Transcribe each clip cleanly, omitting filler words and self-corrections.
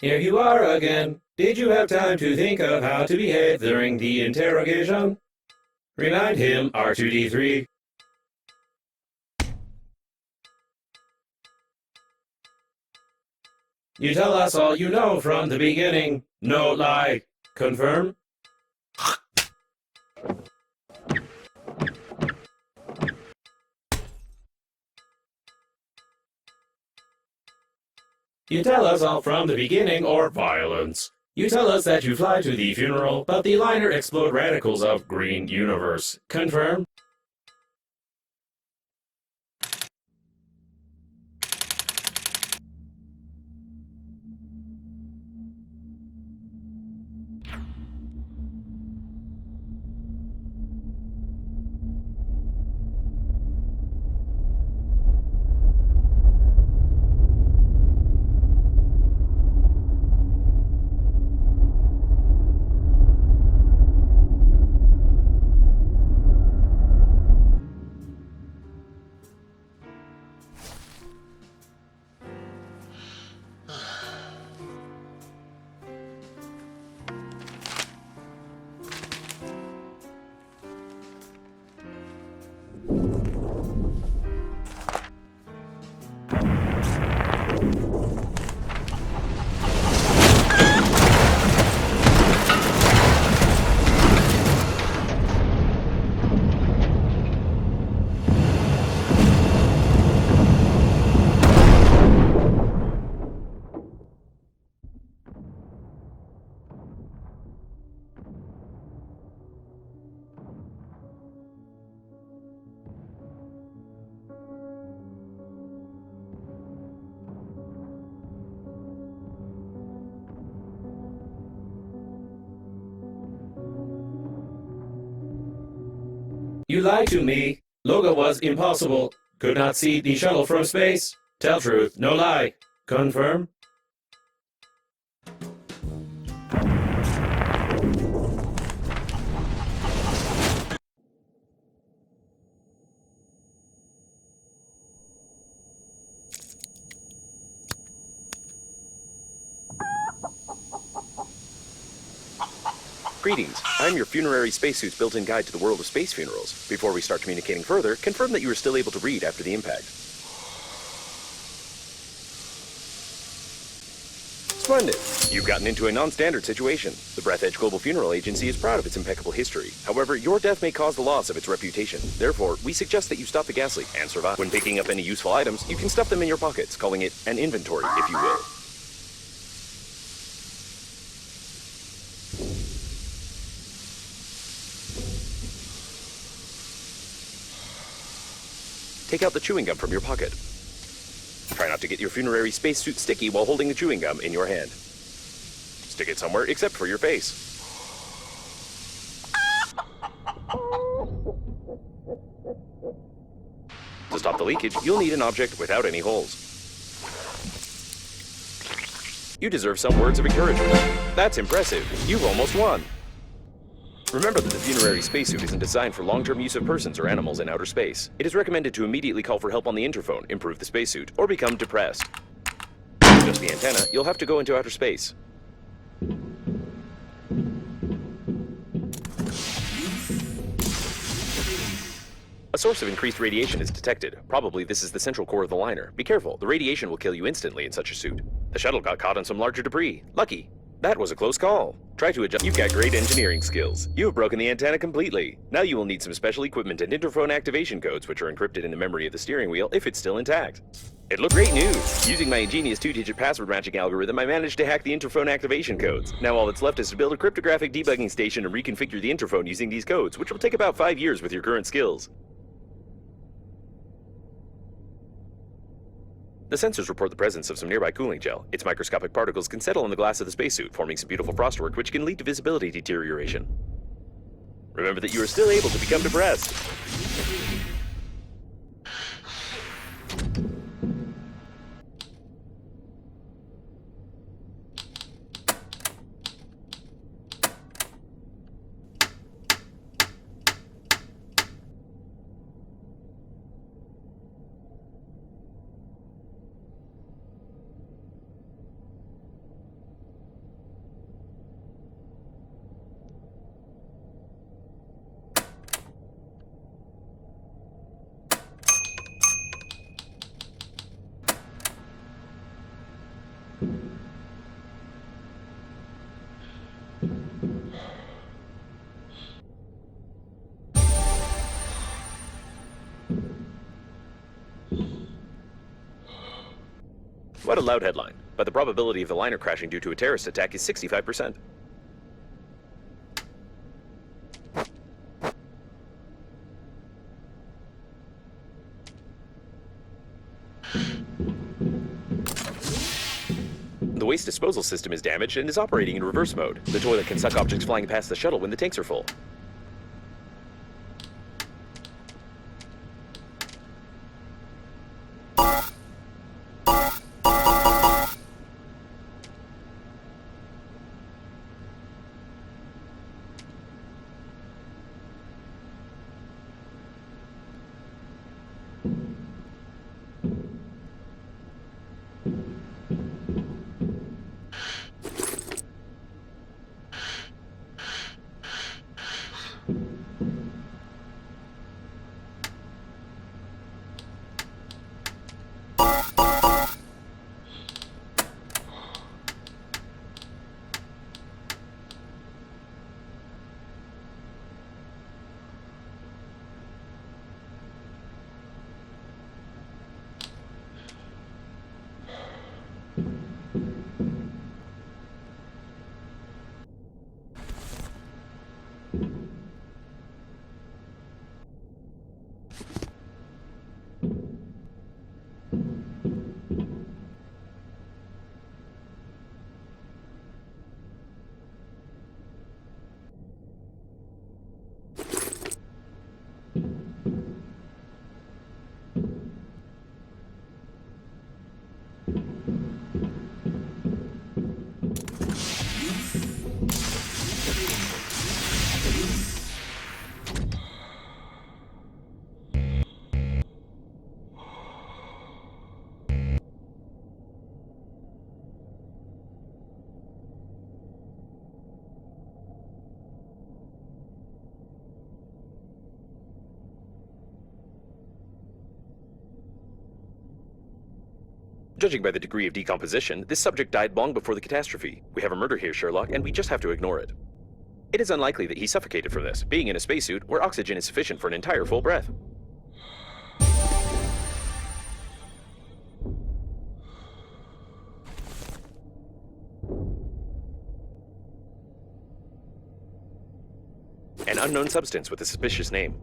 Here you are again. Did you have time to think of how to behave during the interrogation? Remind him, R2-D3. You tell us all you know from the beginning. No lie. Confirm? You tell us all from the beginning, or violence. You tell us that you fly to the funeral, but the liner explode radicals of green universe. Confirm? You lied to me. Logo was impossible. Could not see the shuttle from space. Tell truth, no lie. Confirm? Greetings, I'm your funerary spacesuit's built-in guide to the world of space funerals. Before we start communicating further, confirm that you are still able to read after the impact. Splendid! You've gotten into a non-standard situation. The Breathedge Global Funeral Agency is proud of its impeccable history. However, your death may cause the loss of its reputation. Therefore, we suggest that you stop the gas leak and survive. When picking up any useful items, you can stuff them in your pockets, calling it an inventory, if you will. Take out the chewing gum from your pocket. Try not to get your funerary spacesuit sticky while holding the chewing gum in your hand. Stick it somewhere except for your face. To stop the leakage, you'll need an object without any holes. You deserve some words of encouragement. That's impressive. You've almost won. Remember that the funerary spacesuit isn't designed for long-term use of persons or animals in outer space. It is recommended to immediately call for help on the interphone, improve the spacesuit, or become depressed. To adjust the antenna, you'll have to go into outer space. A source of increased radiation is detected. Probably this is the central core of the liner. Be careful, the radiation will kill you instantly in such a suit. The shuttle got caught on some larger debris. Lucky. That was a close call. Try to adjust. You've got great engineering skills. You have broken the antenna completely. Now you will need some special equipment and interphone activation codes, which are encrypted in the memory of the steering wheel if it's still intact. It looked great news. Using my ingenious 2-digit password matching algorithm, I managed to hack the interphone activation codes. Now all that's left is to build a cryptographic debugging station and reconfigure the interphone using these codes, which will take about 5 years with your current skills. The sensors report the presence of some nearby cooling gel. Its microscopic particles can settle on the glass of the spacesuit, forming some beautiful frostwork which can lead to visibility deterioration. Remember that you are still able to become depressed. What a loud headline. But the probability of the liner crashing due to a terrorist attack is 65%. The waste disposal system is damaged and is operating in reverse mode. The toilet can suck objects flying past the shuttle when the tanks are full. Judging by the degree of decomposition, this subject died long before the catastrophe. We have a murder here, Sherlock, and we just have to ignore it. It is unlikely that he suffocated from this, being in a spacesuit where oxygen is sufficient for an entire full breath. An unknown substance with a suspicious name.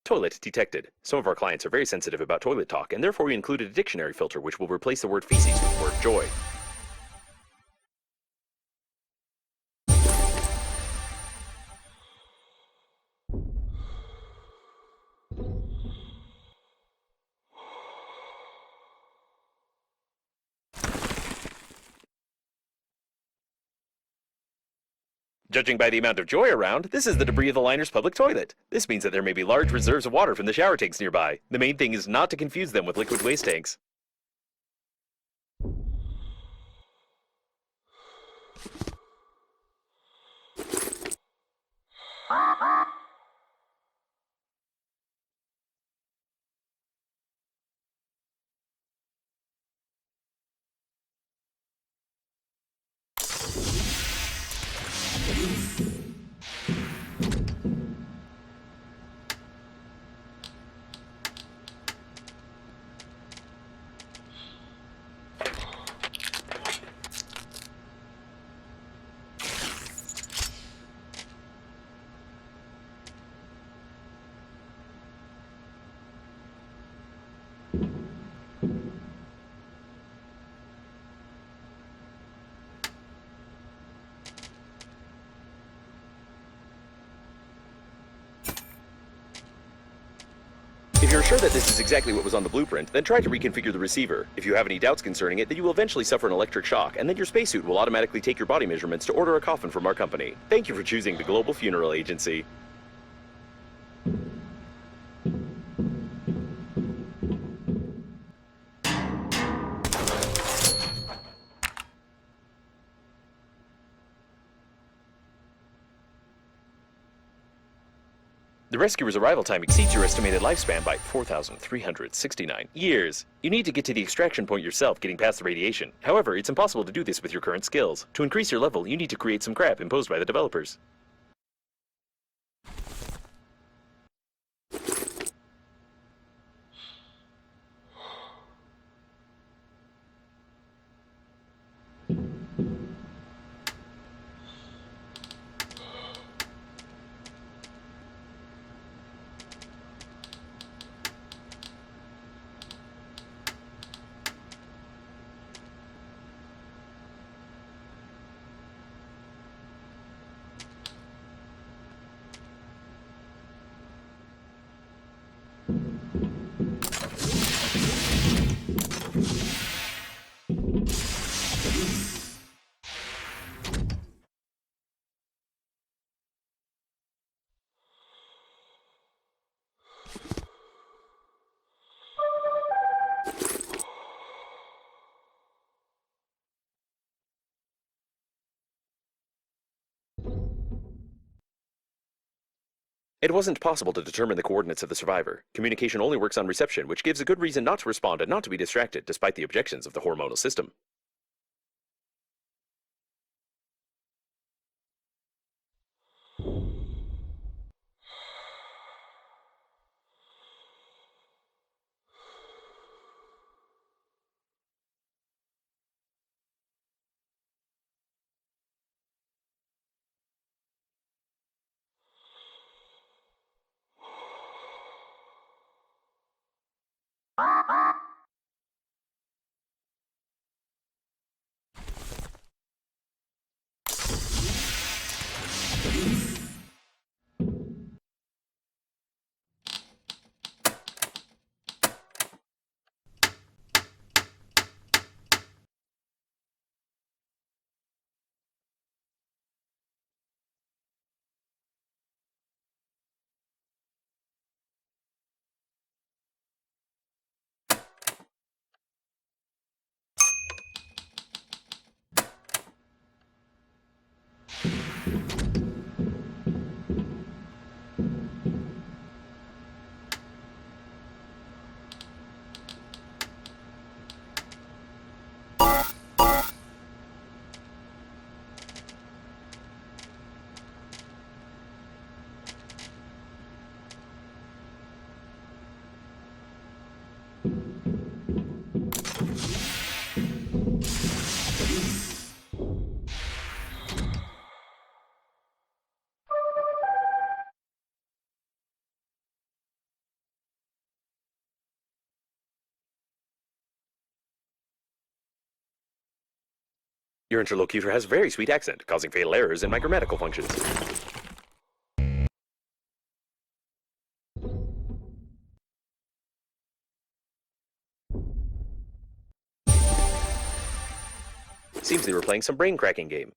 Toilet detected. Some of our clients are very sensitive about toilet talk, and therefore we included a dictionary filter which will replace the word feces with the word joy. Judging by the amount of joy around, this is the debris of the liner's public toilet. This means that there may be large reserves of water from the shower tanks nearby. The main thing is not to confuse them with liquid waste tanks. If you're sure that this is exactly what was on the blueprint, then try to reconfigure the receiver. If you have any doubts concerning it, then you will eventually suffer an electric shock, and then your spacesuit will automatically take your body measurements to order a coffin from our company. Thank you for choosing the Global Funeral Agency. The rescuer's arrival time exceeds your estimated lifespan by 4,369 years. You need to get to the extraction point yourself, getting past the radiation. However, it's impossible to do this with your current skills. To increase your level, you need to create some crap imposed by the developers. It wasn't possible to determine the coordinates of the survivor. Communication only works on reception, which gives a good reason not to respond and not to be distracted, despite the objections of the hormonal system. Your interlocutor has very sweet accent, causing fatal errors in my grammatical functions. Seems they were playing some brain-cracking game.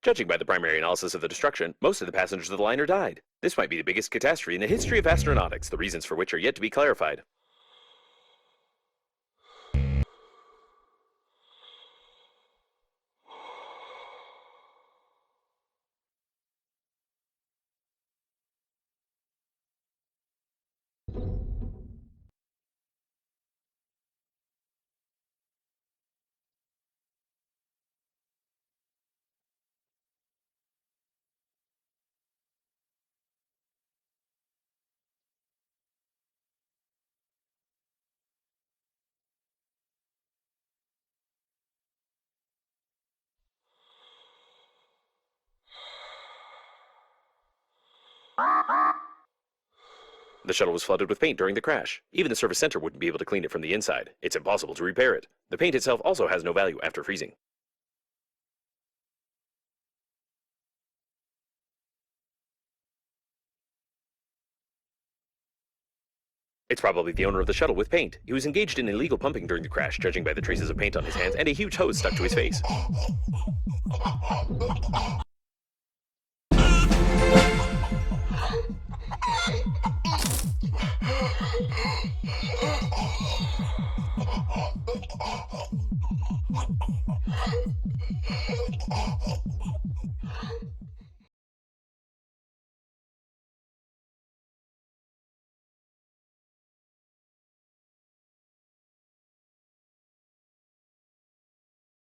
Judging by the primary analysis of the destruction, most of the passengers of the liner died. This might be the biggest catastrophe in the history of astronautics, the reasons for which are yet to be clarified. The shuttle was flooded with paint during the crash. Even the service center wouldn't be able to clean it from the inside. It's impossible to repair it. The paint itself also has no value after freezing. It's probably the owner of the shuttle with paint. He was engaged in illegal pumping during the crash, judging by the traces of paint on his hands and a huge hose stuck to his face.